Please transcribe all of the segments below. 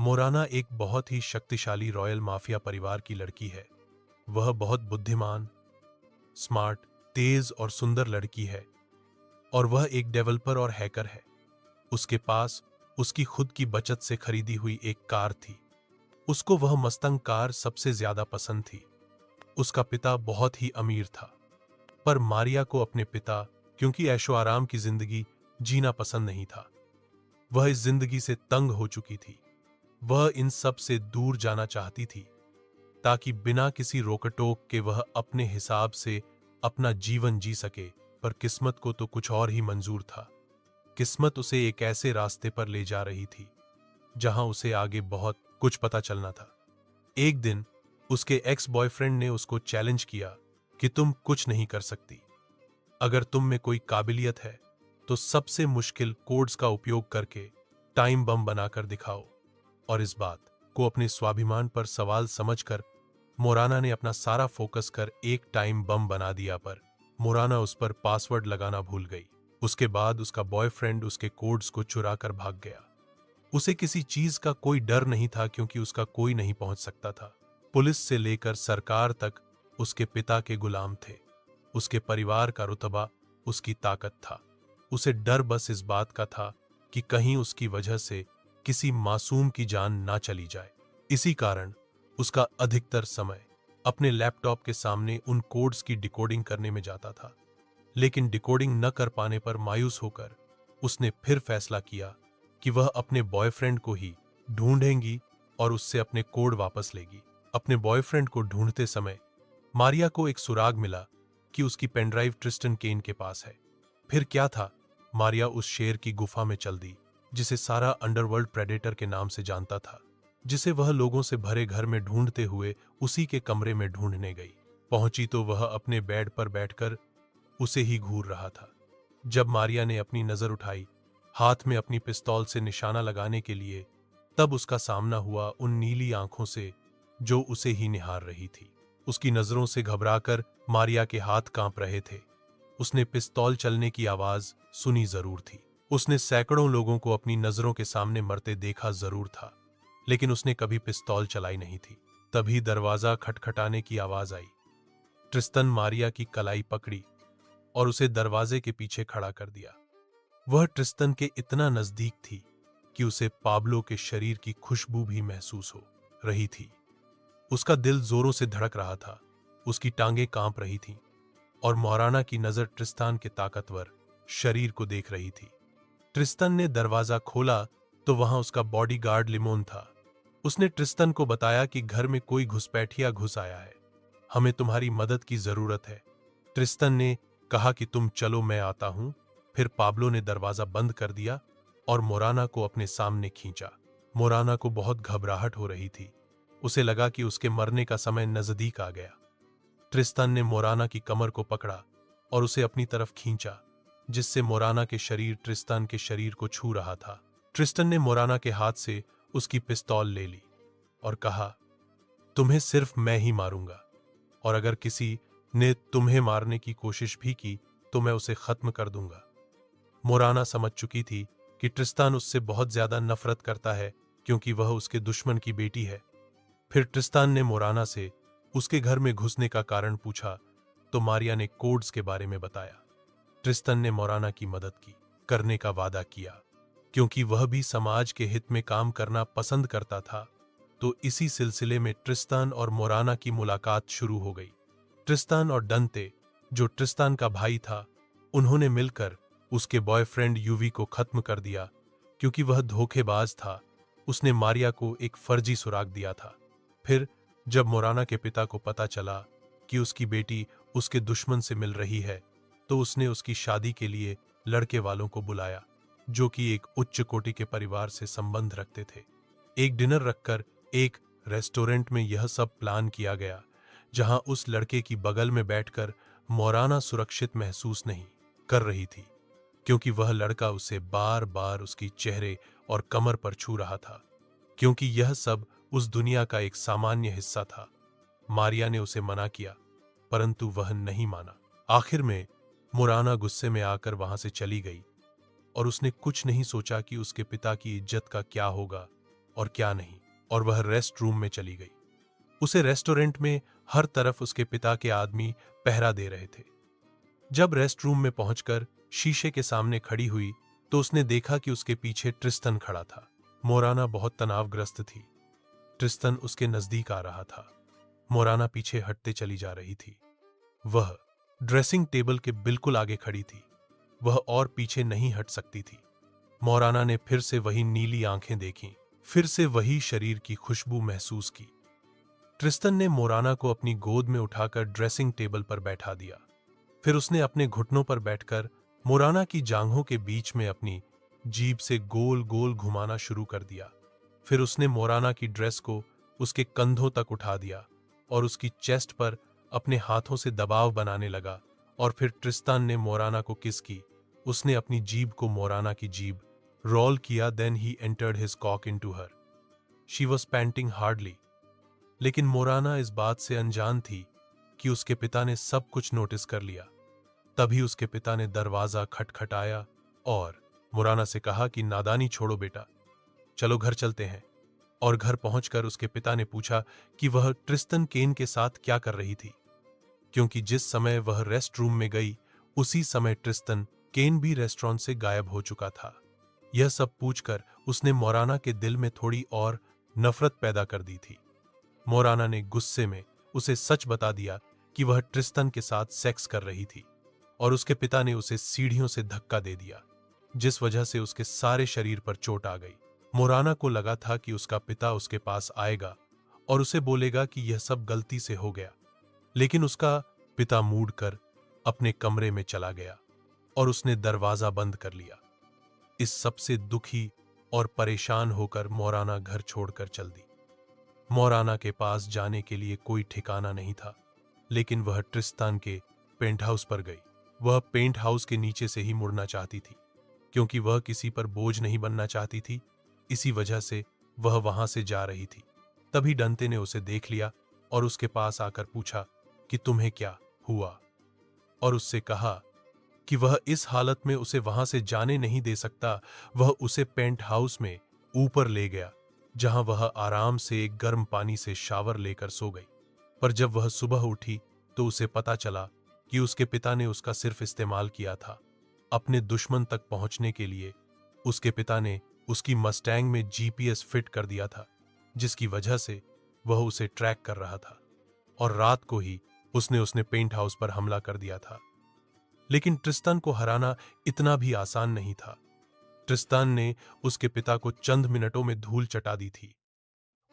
मोराना एक बहुत ही शक्तिशाली रॉयल माफिया परिवार की लड़की है। वह बहुत बुद्धिमान, स्मार्ट, तेज और सुंदर लड़की है और वह एक डेवलपर और हैकर है। उसके पास उसकी खुद की बचत से खरीदी हुई एक कार थी। उसको वह मस्तंग कार सबसे ज्यादा पसंद थी। उसका पिता बहुत ही अमीर था, पर मारिया को अपने पिता क्योंकि ऐशो आराम की जिंदगी जीना पसंद नहीं था। वह इस जिंदगी से तंग हो चुकी थी। वह इन सब से दूर जाना चाहती थी ताकि बिना किसी रोकटोक के वह अपने हिसाब से अपना जीवन जी सके। पर किस्मत को तो कुछ और ही मंजूर था। किस्मत उसे एक ऐसे रास्ते पर ले जा रही थी जहां उसे आगे बहुत कुछ पता चलना था। एक दिन उसके एक्स बॉयफ्रेंड ने उसको चैलेंज किया कि तुम कुछ नहीं कर सकती। अगर तुम में कोई काबिलियत है तो सबसे मुश्किल कोड्स का उपयोग करके टाइम बम बनाकर दिखाओ। और इस बात को अपने स्वाभिमान पर सवाल समझकर मोराना ने अपना सारा फोकस कर एक टाइम बम बना दिया। पर मोराना उस पर पासवर्ड लगाना भूल गई। उसके बाद उसका बॉयफ्रेंड उसके कोड्स को चुरा कर भाग गया। उसे किसी चीज का कोई डर नहीं था क्योंकि उसका कोई नहीं पहुंच सकता था। पुलिस से लेकर सरकार तक उसके पिता के गुलाम थे। उसके परिवार का रुतबा उसकी ताकत था। उसे डर बस इस बात का था कि कहीं उसकी वजह से किसी मासूम की जान ना चली जाए। इसी कारण उसका अधिकतर समय अपने लैपटॉप के सामने उन कोड्स की डिकोडिंग करने में जाता था। लेकिन डिकोडिंग न कर पाने पर मायूस होकर उसने फिर फैसला किया कि वह अपने बॉयफ्रेंड को ही ढूंढेंगी और उससे अपने कोड वापस लेगी। अपने बॉयफ्रेंड को ढूंढते समय मारिया को एक सुराग मिला कि उसकी पेनड्राइव ट्रिस्टन केन के पास है। फिर क्या था, मारिया उस शेर की गुफा में चल दी जिसे सारा अंडरवर्ल्ड प्रेडेटर के नाम से जानता था, जिसे वह लोगों से भरे घर में ढूंढते हुए उसी के कमरे में ढूंढने गई। पहुंची तो वह अपने बेड पर बैठकर उसे ही घूर रहा था। जब मारिया ने अपनी नजर उठाई हाथ में अपनी पिस्तौल से निशाना लगाने के लिए, तब उसका सामना हुआ उन नीली आंखों से जो उसे ही निहार रही थी। उसकी नजरों से घबराकर मारिया के हाथ कांप रहे थे। उसने पिस्तौल चलने की आवाज सुनी जरूर थी। उसने सैकड़ों लोगों को अपनी नजरों के सामने मरते देखा जरूर था, लेकिन उसने कभी पिस्तौल चलाई नहीं थी। तभी दरवाजा खटखटाने की आवाज आई। ट्रिस्टन मारिया की कलाई पकड़ी और उसे दरवाजे के पीछे खड़ा कर दिया। वह ट्रिस्टन के इतना नजदीक थी कि उसे पाब्लो के शरीर की खुशबू भी महसूस हो रही थी। उसका दिल जोरों से धड़क रहा था, उसकी टांगें कांप रही थीं और मोराना की नजर ट्रिस्तान के ताकतवर शरीर को देख रही थी। ट्रिस्टन ने दरवाजा खोला तो वहां उसका बॉडीगार्ड लिमोन था। उसने ट्रिस्टन को बताया कि घर में कोई घुसपैठिया घुस आया है, हमें तुम्हारी मदद की जरूरत है। ट्रिस्टन ने कहा कि तुम चलो, मैं आता हूं। फिर पाब्लो ने दरवाजा बंद कर दिया और मोराना को अपने सामने खींचा। मोराना को बहुत घबराहट हो रही थी। उसे लगा कि उसके मरने का समय नजदीक आ गया। ट्रिस्टन ने मोराना की कमर को पकड़ा और उसे अपनी तरफ खींचा, जिससे मोराना के शरीर ट्रिस्टन के शरीर को छू रहा था। ट्रिस्टन ने मोराना के हाथ से उसकी पिस्तौल ले ली और कहा, तुम्हें सिर्फ मैं ही मारूंगा, और अगर किसी ने तुम्हें मारने की कोशिश भी की तो मैं उसे खत्म कर दूंगा। मोराना समझ चुकी थी कि ट्रिस्तान उससे बहुत ज्यादा नफरत करता है क्योंकि वह उसके दुश्मन की बेटी है। फिर ट्रिस्तान ने मोराना से उसके घर में घुसने का कारण पूछा तो मारिया ने कोड्स के बारे में बताया। ट्रिस्तान ने मोराना की मदद की करने का वादा किया क्योंकि वह भी समाज के हित में काम करना पसंद करता था। तो इसी सिलसिले में ट्रिस्तान और मोराना की मुलाकात शुरू हो गई। ट्रिस्तान और डंते, जो ट्रिस्तान का भाई था, उन्होंने मिलकर उसके बॉयफ्रेंड यूवी को खत्म कर दिया क्योंकि वह धोखेबाज था। उसने मारिया को एक फर्जी सुराग दिया था। फिर जब मोराना के पिता को पता चला कि उसकी बेटी उसके दुश्मन से मिल रही है, तो उसने उसकी शादी के लिए लड़के वालों को बुलाया जो कि एक उच्च कोटि के परिवार से संबंध रखते थे। एक डिनर रखकर एक रेस्टोरेंट में यह सब प्लान किया गया जहां उस लड़के की बगल में बैठकर मोराना सुरक्षित महसूस नहीं कर रही थी क्योंकि वह लड़का उसे बार बार उसकी चेहरे और कमर पर छू रहा था, क्योंकि यह सब उस दुनिया का एक सामान्य हिस्सा था। मारिया ने उसे मना किया परंतु वह नहीं माना। आखिर में मोराना गुस्से में आकर वहां से चली गई और उसने कुछ नहीं सोचा कि उसके पिता की इज्जत का क्या होगा और क्या नहीं, और वह रेस्ट रूम में चली गई। उसे रेस्टोरेंट में हर तरफ उसके पिता के आदमी पहरा दे रहे थे। जब रेस्ट रूम में पहुंचकर शीशे के सामने खड़ी हुई तो उसने देखा कि उसके पीछे ट्रिस्टन खड़ा था। मोराना बहुत तनावग्रस्त थी। ट्रिस्टन उसके नजदीक आ रहा था। मोराना पीछे हटते चली जा रही थी। वह ड्रेसिंग टेबल के बिल्कुल आगे खड़ी थी। वह और पीछे नहीं हट सकती थी। मोराना ने फिर से वही नीली आंखें देखीं, फिर से वही शरीर की खुशबू महसूस की। ट्रिस्टन ने मोराना को अपनी गोद में उठाकर ड्रेसिंग टेबल पर बैठा दिया। फिर उसने अपने घुटनों पर बैठकर मोराना की जांघों के बीच में अपनी जीभ से गोल गोल घुमाना शुरू कर दिया। फिर उसने मोराना की ड्रेस को उसके कंधों तक उठा दिया और उसकी चेस्ट पर अपने हाथों से दबाव बनाने लगा। और फिर ट्रिस्तान ने मोराना को किस की। उसने अपनी जीभ को मोराना की जीभ रोल किया। Then he entered his cock into her. She was panting hardly. लेकिन मोराना इस बात से अनजान थी कि उसके पिता ने सब कुछ नोटिस कर लिया। तभी उसके पिता ने दरवाजा खटखटाया और मोराना से कहा कि नादानी छोड़ो बेटा, चलो घर चलते हैं। और घर पहुंचकर उसके पिता ने पूछा कि वह ट्रिस्टन केन के साथ क्या कर रही थी, क्योंकि जिस समय वह रेस्ट रूम में गई उसी समय ट्रिस्टन केन भी रेस्टोरेंट से गायब हो चुका था। यह सब पूछकर उसने मोराना के दिल में थोड़ी और नफरत पैदा कर दी थी। मोराना ने गुस्से में उसे सच बता दिया कि वह ट्रिस्टन के साथ सेक्स कर रही थी और उसके पिता ने उसे सीढ़ियों से धक्का दे दिया, जिस वजह से उसके सारे शरीर पर चोट आ गई। मोराना को लगा था कि उसका पिता उसके पास आएगा और उसे बोलेगा कि यह सब गलती से हो गया, लेकिन उसका पिता मूड कर अपने कमरे में चला गया और उसने दरवाजा बंद कर लिया। इस सब से दुखी और परेशान होकर मोराना घर छोड़कर चल दी। मोराना के पास जाने के लिए कोई ठिकाना नहीं था, लेकिन वह ट्रिस्तान के पेंट हाउस पर गई। वह पेंट हाउस के नीचे से ही मुड़ना चाहती थी, क्योंकि वह किसी पर बोझ नहीं बनना चाहती थी। इसी वजह से वह वहां से जा रही थी। तभी डंते ने उसे देख लिया और उसके पास आकर पूछा कि तुम्हें क्या हुआ, और उससे कहा कि वह इस हालत में उसे वहां से जाने नहीं दे सकता। वह उसे पेंट हाउस में ऊपर ले गया, जहां वह आराम से एक गर्म पानी से शावर लेकर सो गई। पर जब वह सुबह उठी तो उसे पता चला कि उसके पिता ने उसका सिर्फ इस्तेमाल किया था अपने दुश्मन तक पहुंचने के लिए। उसके पिता ने उसकी मस्टैंग में जीपीएस फिट कर दिया था, जिसकी वजह से वह उसे ट्रैक कर रहा था, और रात को ही उसने पेंट हाउस पर हमला कर दिया था। लेकिन ट्रिस्तान को हराना इतना भी आसान नहीं था। ट्रिस्तान ने उसके पिता को चंद मिनटों में धूल चटा दी थी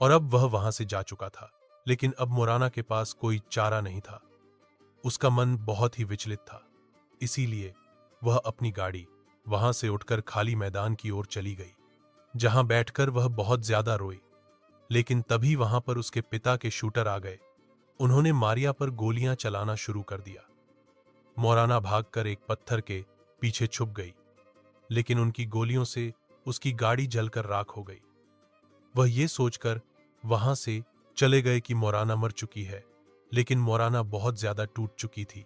और अब वह वहां से जा चुका था। लेकिन अब मोराना के पास कोई चारा नहीं था। उसका मन बहुत ही विचलित था, इसीलिए वह अपनी गाड़ी वहां से उठकर खाली मैदान की ओर चली गई, जहां बैठकर वह बहुत ज्यादा रोई। लेकिन तभी वहां पर उसके पिता के शूटर आ गए। उन्होंने मारिया पर गोलियां चलाना शुरू कर दिया। मोराना भागकर एक पत्थर के पीछे छुप गई, लेकिन उनकी गोलियों से उसकी गाड़ी जलकर राख हो गई। वह ये सोचकर वहां से चले गए कि मोराना मर चुकी है, लेकिन मोराना बहुत ज्यादा टूट चुकी थी।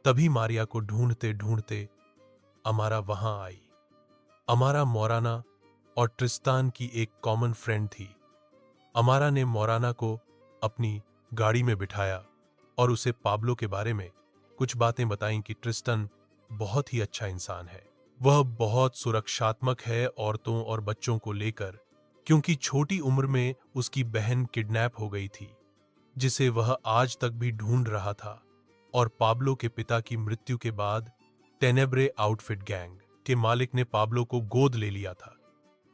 तभी मारिया को ढूंढते ढूंढते अमारा वहां आई। अमारा मोराना और ट्रिस्तान की एक कॉमन फ्रेंड थी। अमारा ने मोराना को अपनी गाड़ी में बिठाया और उसे पाब्लो के बारे में कुछ बातें बताईं कि ट्रिस्टन बहुत ही अच्छा इंसान है। वह बहुत सुरक्षात्मक है औरतों और बच्चों को लेकर, क्योंकि छोटी उम्र में उसकी बहन किडनैप हो गई थी, जिसे वह आज तक भी ढूंढ रहा था। और पाब्लो के पिता की मृत्यु के बाद टेनेब्रे आउटफिट गैंग के मालिक ने पाब्लो को गोद ले लिया था।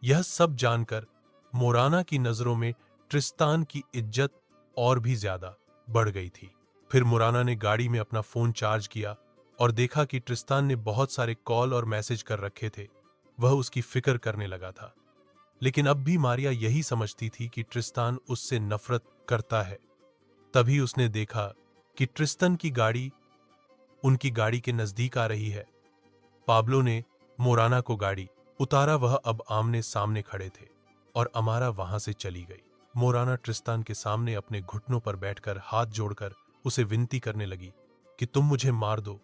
यह सब जानकर मोराना की नजरों में ट्रिस्तान की इज्जत और भी ज्यादा बढ़ गई थी। फिर मोराना ने गाड़ी में अपना फोन चार्ज किया और देखा कि ट्रिस्तान ने बहुत सारे कॉल और मैसेज कर रखे थे। वह उसकी फिक्र करने लगा था, लेकिन अब भी मारिया यही समझती थी कि ट्रिस्तान उससे नफरत करता है। तभी उसने देखा कि ट्रिस्तान की गाड़ी उनकी गाड़ी के नजदीक आ रही है। पाब्लो ने मोराना को गाड़ी उतारा। वह अब आमने सामने खड़े थे और अमारा वहां से चली गई। मोराना ट्रिस्तान के सामने अपने घुटनों पर बैठकर हाथ जोड़कर उसे विनती करने लगी कि तुम मुझे मार दो,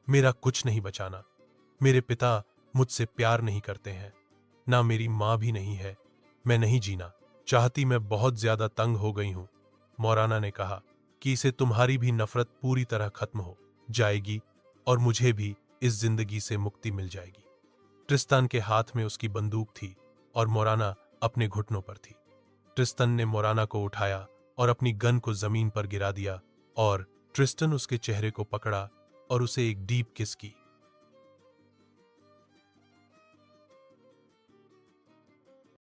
मेरा कुछ नहीं बचाना। मेरे पिता मुझसे प्यार नहीं करते हैं, ना मेरी मां भी नहीं है। मैं नहीं जीना चाहती, मैं बहुत ज्यादा तंग हो गई हूं। मोराना ने कहा कि इसे तुम्हारी भी नफरत पूरी तरह खत्म हो जाएगी और मुझे भी इस जिंदगी से मुक्ति मिल जाएगी। ट्रिस्तान के हाथ में उसकी बंदूक थी और मोराना अपने घुटनों पर थी। ट्रिस्टन ने मोराना को उठाया और अपनी गन को जमीन पर गिरा दिया और ट्रिस्टन उसके चेहरे को पकड़ा और उसे एक डीप किस की।